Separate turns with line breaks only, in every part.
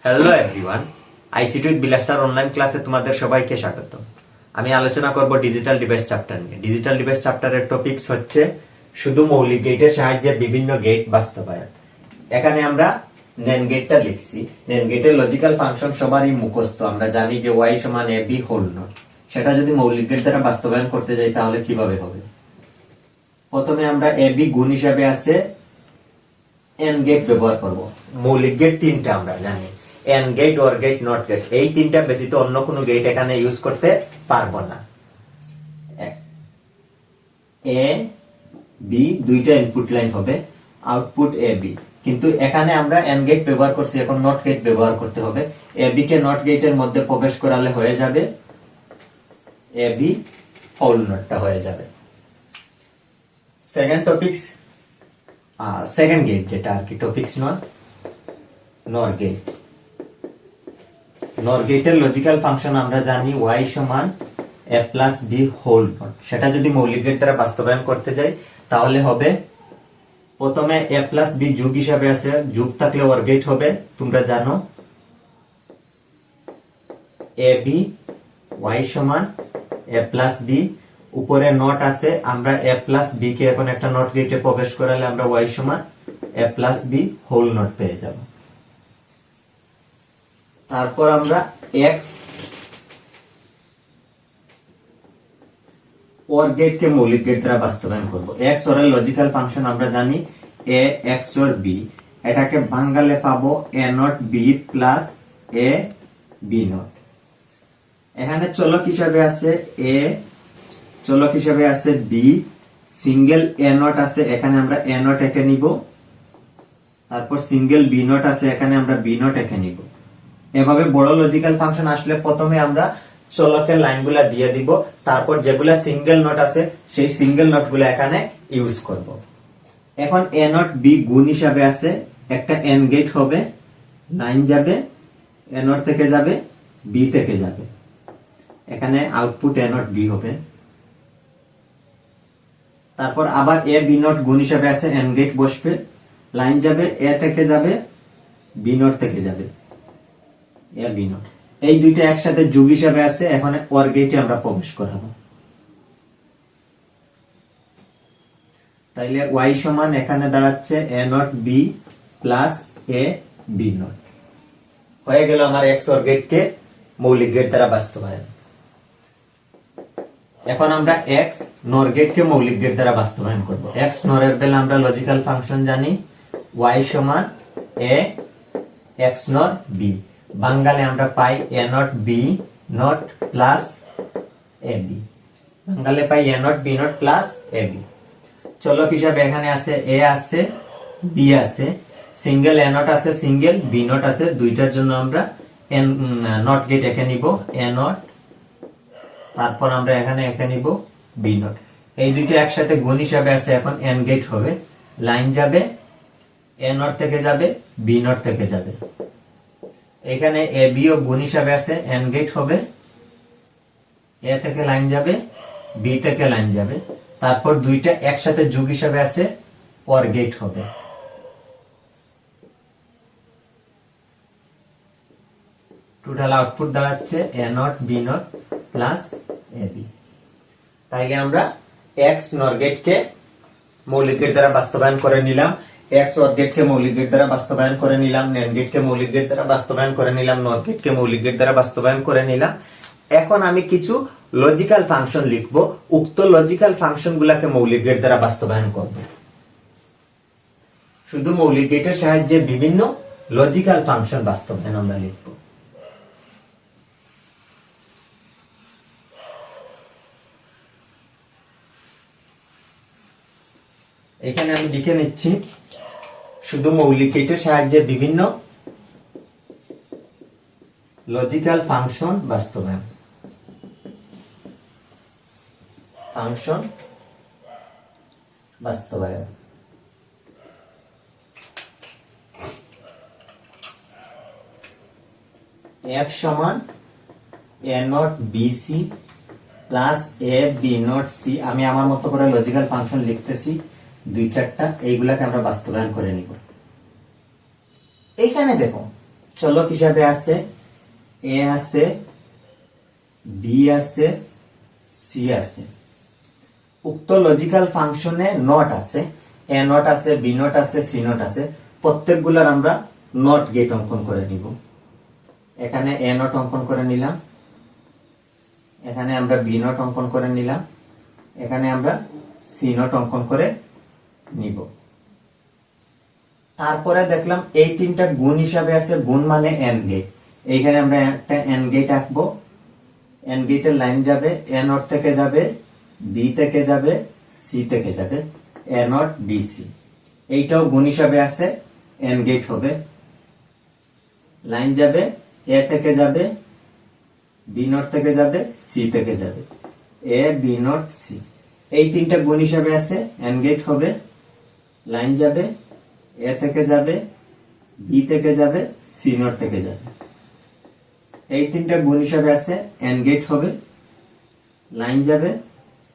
Hello everyone, ICT with Vilas sir online ক্লাসে তোমাদের সবাইকে স্বাগত। আমি আলোচনা করব ডিজিটাল ডিভাইস চ্যাপ্টার নিয়ে। ডিজিটাল ডিভাইস চ্যাপ্টারের টপিকস হচ্ছে শুধু মৌলিক গেটের সাহায্যে বিভিন্ন গেট বাস্তবায়ন। এখানে আমরা নেন গেটটা লিখছি। নেন গেটের লজিক্যাল ফাংশন সবারই মুখস্থ, আমরা জানি যে ওয়াই সমান এ বি হোল নট। সেটা যদি মৌলিক গেট দ্বারা বাস্তবায়ন করতে যাই তাহলে কিভাবে হবে? প্রথমে আমরা এ বি গুণ হিসাবে আছে এন গেট ব্যবহার করব। মৌলিক গেট তিনটা আমরা জানি, and gate, or gate, not gate. এই তিনটা ব্যতীত অন্য কোনো গেট এখানে ইউজ করতে পারবো না। এ বি দুইটা ইনপুট লাইন হবে, আউটপুট এ বি। কিন্তু এখানে আমরা এন গেট ব্যবহার করছি, এখন নট গেট ব্যবহার করতে হবে। এ বি কে নট গেটের মধ্যে প্রবেশ করালে হয়ে যাবে এ বি হোল নটটা হয়ে যাবে। সেকেন্ড টপিকস, সেকেন্ড গেট যেটা আর কি টপিকস নয়, নর গেট। নর গেটের লজিক্যাল ফাংশন আমরা জানি y সমান a plus B whole not. সেটা যদি মৌলিক গেট দ্বারা বাস্তবায়ন করতে যাই তাহলে হবে প্রথমে a প্লাস বি যোগ হিসাবে আছে, যোগ থাকলে ওর গেট হবে, তোমরা জানো a b y সমান a প্লাস বি, উপরে নট আছে, আমরা a প্লাস বি কে এখন একটা নট গেটে প্রবেশ করালে আমরা y সমান a plus B whole not পেয়ে যাব। তারপর আমরা x ওর গেট কে মৌলিক গেট দ্বারা বাস্তবায়ন করব। x ওর লজিক্যাল ফাংশন আমরা জানি a x ওর b, এটাকে বাঙালে পাবো a not b plus a b not. এখানে চলক হিসাবে আছে a, চলক হিসাবে আছে b, সিঙ্গেল a নট আছে, এখানে আমরা a নট একে নিব। তারপর সিঙ্গেল b নট আছে, এখানে আমরা b নট একে নিব। এভাবে বড় লজিক্যাল ফাংশন আসলে প্রথমে আমরা চলকের লাইনগুলা দিয়ে দিব, তারপর যেগুলা সিঙ্গেল নট আছে সেই সিঙ্গেল নটগুলো এখানে ইউজ করব। এখন এ নট বি গুণ হিসাবে আছে, একটা এন গেট হবে, লাইন যাবে এ নট থেকে যাবে বি থেকে যাবে, এখানে আউটপুট এ নট বি হবে। তারপর আবার এ বি নট গুণ হিসাবে আছে, এন গেট বসবে, লাইন যাবে এ থেকে যাবে বি নট থেকে যাবে, এ বি নট। এই দুইটা একসাথে যোগ হিসাবে আছে, এখন ওর গেটে আমরা প্রবেশ করাবো। তাইলে y সমান এখানে দাঁড়াচ্ছে a not b plus a b not. হয়ে গেল আমার x ওর গেট কে মৌলিক গেট দ্বারা বাস্তবায়ন। এখন আমরা x নর গেট কে মৌলিক গেট দ্বারা বাস্তবায়ন করব। x নর এর বেলা আমরা লজিক্যাল ফাংশন জানি y সমান a x নর b, বাঙালে আমরা পাই a not b not plus a b, বাঙালে পাই a not b not plus a b। চলক হিসাবে এখানে আছে a আছে b আছে, সিঙ্গেল a নট আছে, সিঙ্গেল b নট আছে, দুইটার জন্য আমরা নট গেট একে নিব a নট, তারপর আমরা এখানে একে নিব b নট। এই দুইটা একসাথে গুণ হিসাবে আছে, এখন n গেট হবে, লাইন যাবে a নট থেকে যাবে b নট থেকে যাবে, এখানে এ বি ও গুণ হিসাবে আছে, এন গেট হবে, এ থেকে লাইন যাবে বি থেকে লাইন যাবে, তারপর দুইটা একসাথে যোগ হিসাবে আছে, ওর গেট হবে। টোটাল আউটপুট দাঁড়াচ্ছে A not B not plus A B. তাইলে আমরা এক্স নর গেট কে মৌলিক গেট দ্বারা বাস্তবায়ন করে নিলাম, এক্স ওর গেট কে মৌলিক গেট দ্বারা বাস্তবায়ন করে নিলাম, নেন গেট কে মৌলিক গেট দ্বারা বাস্তবায়ন করে নিলাম, নর গেট কে মৌলিক গেট দ্বারা বাস্তবায়ন করে নিলাম। এখন আমি কিছু লজিক্যাল ফাংশন লিখব, উক্ত লজিক্যাল ফাংশন গুলাকে মৌলিক গেট দ্বারা বাস্তবায়ন করব। শুধু মৌলিক গেটের সাহায্যে বিভিন্ন লজিক্যাল ফাংশন বাস্তবায়ন আমরা লিখব। এখানে আমি লিখে নিচ্ছি শুধু মৌলিক গেটের সাহায্যে বিভিন্ন লজিক্যাল ফাংশন বাস্তবায়ন। ফাংশন বাস্তবায়ন f সমান a not B C plus a B not C. আমি আমার মতো করে লজিক্যাল ফাংশন লিখতেছি দুই চারটা, এইগুলাকে আমরা বাস্তবায়ন করে নিব। এইখানে দেখো চলক হিসাবে আছে এ আছে, বি আছে, সি আছে। উক্ত লজিক্যাল ফাংশনে নট আছে, এ নট আছে, বি নট আছে, সি নট আছে। প্রত্যেকগুলোর আমরা নট গেট অঙ্কন করে নিব। এখানে এ নট অঙ্কন করে নিলাম, এখানে আমরা বি নট অঙ্কন করে নিলাম, এখানে আমরা সি নট অঙ্কন করে নিব। তারপরে দেখলাম এই তিনটা গুণ হিসাবে আছে, গুণ মানে এন গেট। এইখানে আমরা একটা এন গেট আঁকবো। এন গেটের লাইন যাবে, এ নট থেকে যাবে, বি থেকে যাবে, সি থেকে যাবে, এ নট বি সি। এইটাও গুণ হিসাবে আছে, এন গেট হবে। লাইন যাবে, এ থেকে যাবে, বি নট থেকে যাবে, সি থেকে যাবে, এ বি নট সি। এই তিনটা গুণ হিসাবে আছে, এন গেট হবে। লাইন যাবে, এ থেকে যাবে, বি থেকে যাবে, সি নট থেকে যাবে। এই তিনটা গুণ হিসাবে আছে, এন গেট হবে। লাইন যাবে,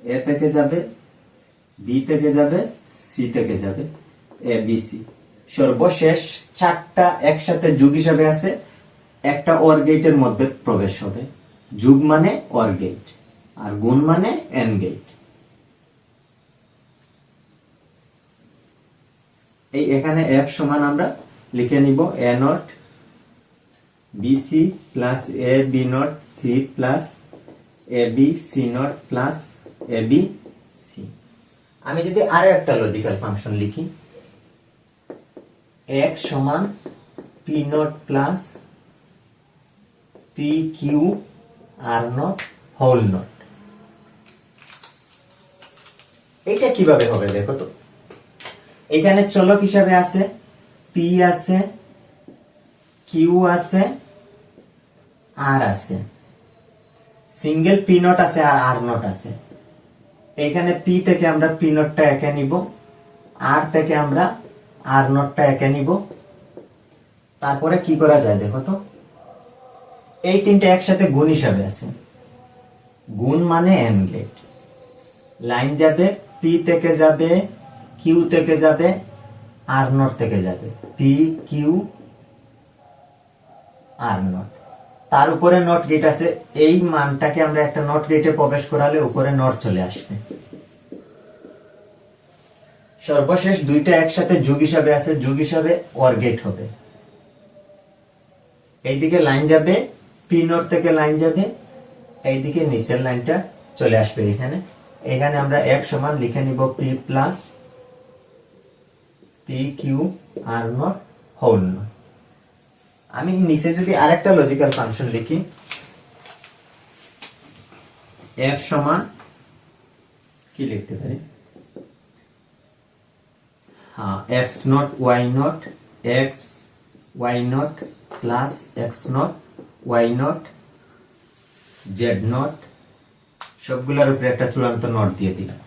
এ থেকে যাবে, বি থেকে যাবে, সি থেকে যাবে, এ বি সি। সর্বশেষ চারটা একসাথে যোগ হিসাবে আছে, একটা অর গেটের মধ্যে প্রবেশ হবে। যোগ মানে অর গেট, আর গুণ মানে এন গেট। এই এখানে এফ সমান আমরা লিখে নিব A not B C plus A B not C plus A B C not plus A B C. আমি যদি আরো একটা লজিক্যাল ফাংশন লিখি, এক্স সমান P not plus P Q R not whole not. এটা কিভাবে হবে দেখো তো। এখানে চলক হিসাবে আছে পি আছে, কিউ আছে, আর আছে। সিঙ্গেল পি নট আছে আর আর নট আছে। এখানে পি থেকে আমরা পি নটটা এঁকে নিব, আর থেকে আমরা আর নটটা এঁকে নিব। তারপরে কি করা যায় দেখো তো। এই তিনটা একসাথে গুণ হিসাবে আছে, গুণ মানে এন গেট। লাইন যাবে, পি থেকে যাবে, কিউ থেকে যাবে, আর নট থেকে যাবে, পি কিউ আর নট। তার উপরে নট গেট আছে। এই মানটাকে আমরা একটা নট গেটে প্রবেশ করালে উপরে নট চলে আসবে। সর্বশেষ দুইটা একসাথে যোগ হিসাবে আছে, যোগ হিসাবে অর গেট হবে। এইদিকে লাইন যাবে, পি নট থেকে লাইন যাবে, এইদিকে নিচের লাইনটা চলে আসবে এখানে। এখানে আমরা এক সমান লিখে নিব P plus P Q R not whole not. আমি নিচে যদি আরেকটা লজিক্যাল ফাংশন লিখি, এফ সমান কি লিখতে পারি, হ্যাঁ X not Y not, X Y not plus X not Y not Z not, সবগুলোর উপরে একটা চূড়ান্ত নট দিয়ে দিলাম।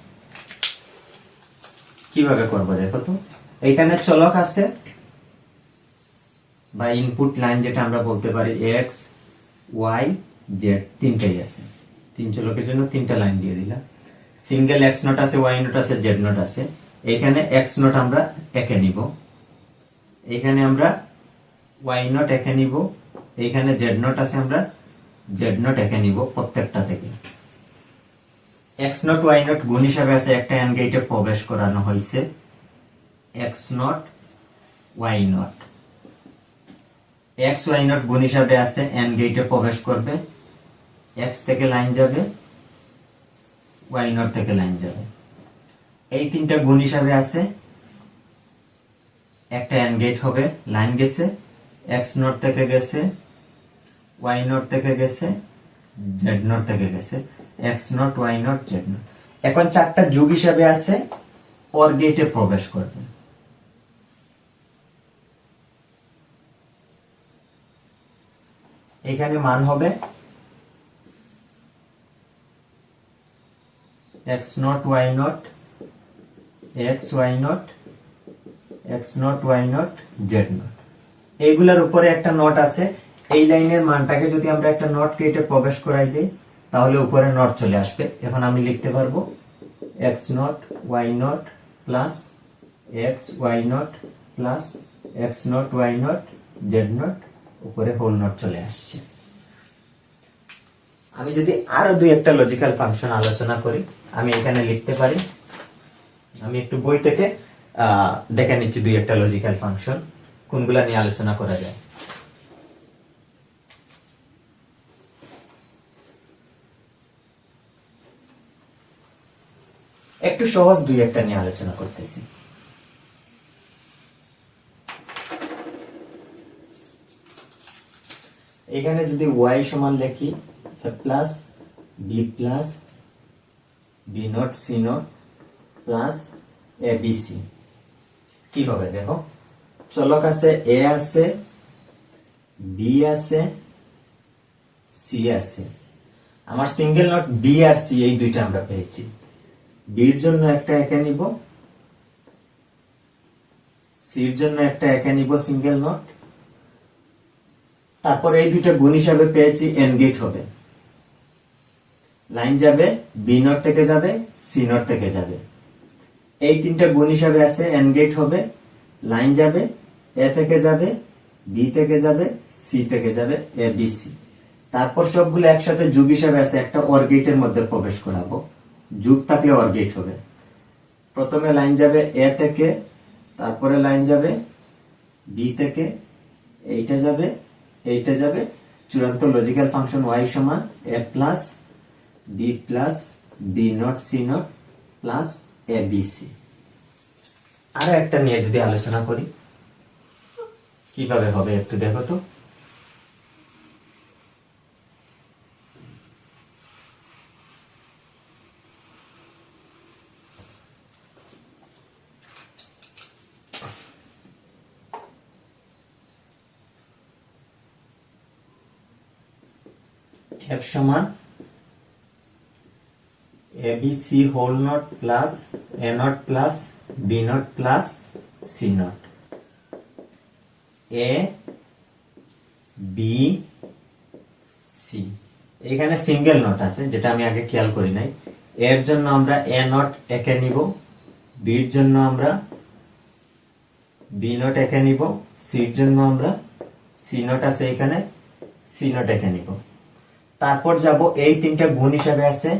কিভাবে করবো দেখো তো। এইখানে চলক আছে বা ইনপুট লাইন যেটা আমরা বলতে পারি এক্স ওয়াই জেড, তিনটাই আছে। তিন চলকের জন্য তিনটা লাইন দিয়ে দিলাম। সিঙ্গেল এক্স নট আছে, ওয়াই নট আছে, জেড নট আছে। এখানে এক্স নট আমরা এঁকে নিব, এখানে আমরা ওয়াই নট এঁকে নিব, এখানে জেড নট আছে, আমরা জেড নট এঁকে নিব প্রত্যেকটা থেকে। এক্স নট ওয়াই নট গুণ হিসাবে আছে, একটা এন্ড গেটে প্রবেশ করানো হয়েছে, X not Y not. X Y not গুণ হিসাবে আছে, এন্ড গেটে প্রবেশ করবে, এক্স থেকে লাইন যাবে, ওয়াই নট থেকে লাইন যাবে। এই তিনটা গুণ হিসাবে আছে, একটা এন্ড গেট হবে, লাইন গেছে, এক্স নট থেকে গেছে, ওয়াই নট থেকে গেছে, জেড নট থেকে গেছে, X not Y not Z not. এখন চারটা যোগ হিসাবে আছে, অর গেটে প্রবেশ করবে। এখানে মান হবে X not Y not, X Y not, X not Y not Z not. এইগুলোর উপরে একটা নট আছে। এই লাইনের মানটাকে যদি আমরা একটা নট গেটে প্রবেশ করাই দিই, তাহলে উপরে নট চলে আসবে। এখন আমি লিখতে পারবো X not Y not plus X Y not plus X not Y not Z not উপরে হোল নট চলে আসছে। আমি যদি আরো দুই একটা লজিক্যাল ফাংশন আলোচনা করি, আমি এখানে লিখতে পারি, আমি একটু বই থেকে দেখে নিচ্ছি দুই একটা লজিক্যাল ফাংশন কোনগুলা নিয়ে আলোচনা করা যায়। একটু সহজ দুই একটা নিয়ে আলোচনা করতেছি। এখানে যদি y সমান লিখি a plus B plus B not C not plus A B C, কি হবে দেখো, চলক আছে এ আছে, বি আছে, সি আছে। আমার সিঙ্গেল নট বি আর সি এই দুইটা আমরা পেয়েছি। বির জন্য একটা একে নিব, সির জন্য একটা একে নিব সিঙ্গেল নট, তারপর এই দুইটা গুণ হিসাবে পেয়েছি এন গেট হবে। লাইন যাবে বি নট থেকে যাবে, সি নট থেকে যাবে। এই তিনটা গুণ হিসাবে আছে এন গেট হবে, লাইন যাবে এ থেকে যাবে, বি থেকে যাবে, সি থেকে যাবে, এ বি সি। তারপর সবগুলো একসাথে যুগ হিসাবে আছে, একটা অর গেটের মধ্যে প্রবেশ করাবো, যুগ থাকলে অর গেট হবে। প্রথমে লাইন যাবে এ থেকে, তারপরে লাইন যাবে বি থেকে, এইটা যাবে, এইটা যাবে। চূড়ান্ত লজিক্যাল ফাংশন y সমান a plus B plus B not C not plus A B C. আরো একটা নিয়ে যদি আলোচনা করি কিভাবে হবে একটু দেখো তো। f সমান A B C whole not plus A not plus B not plus C not, A B C. এখানে সিঙ্গেল নট আছে যেটা আমি আগে খেয়াল করি নাই। এর জন্য আমরা এ নট একে নিব, বির জন্য আমরা বি নট একে নিব, সির জন্য আমরা সি নট আছে এখানে, সি নট একে নিব। তারপর যাব এই তিনটা গুণ হিসাবে আছে,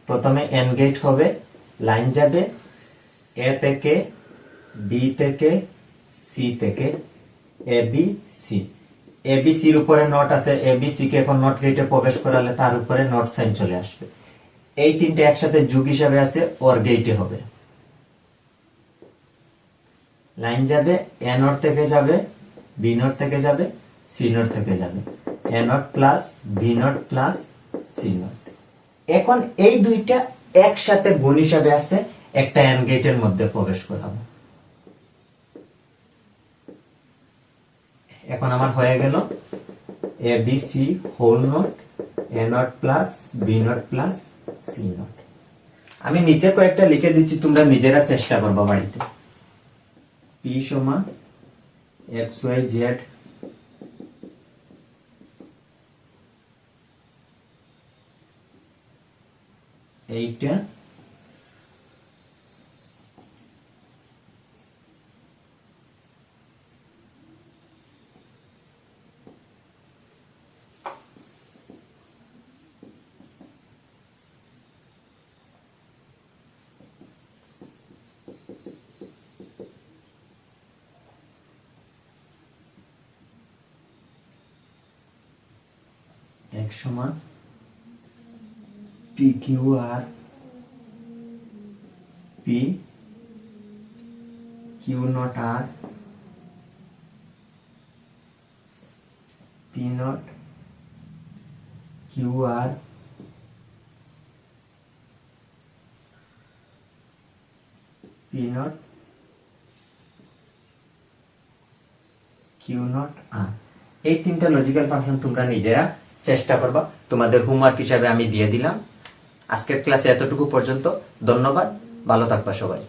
প্রথমে এন গেট হবে, লাইন যাবে এ থেকে, বি থেকে, সি থেকে, এ বি সি। এ বি সির উপরে নট আছে, এ বি সি কে এখন নট গেটে প্রবেশ করালে তার উপরে নট সাইন চলে আসবে। এই তিনটা একসাথে যুগ হিসাবে আছে, অর গেটে হবে। লাইন যাবে এ নট থেকে যাবে, বি নট থেকে যাবে, সি নট থেকে যাবে, A not plus B not plus C not. এখন এই দুইটা একসাথে গুণ হিসাবে আছে, একটা এন গেটের মধ্যে প্রবেশ করাবো। এখন আমার হয়ে গেল A B C whole not A not plus B not plus C not. আমি নিচে কয়েকটা লিখে দিচ্ছি, তোমরা নিজেরা চেষ্টা করবা বাড়িতে। পি সমান এক্স ওয়াই জেড এইটা এক সমান P Q R P Q not R P not Q R P not Q not R. এই তিনটা লজিক্যাল ফাংশন তোমরা নিজেরা চেষ্টা করবা, তোমাদের হোমওয়ার্ক হিসাবে আমি দিয়ে দিলাম। আজকের ক্লাসে এতটুকু পর্যন্ত। ধন্যবাদ, ভালো থাকবা সবাই।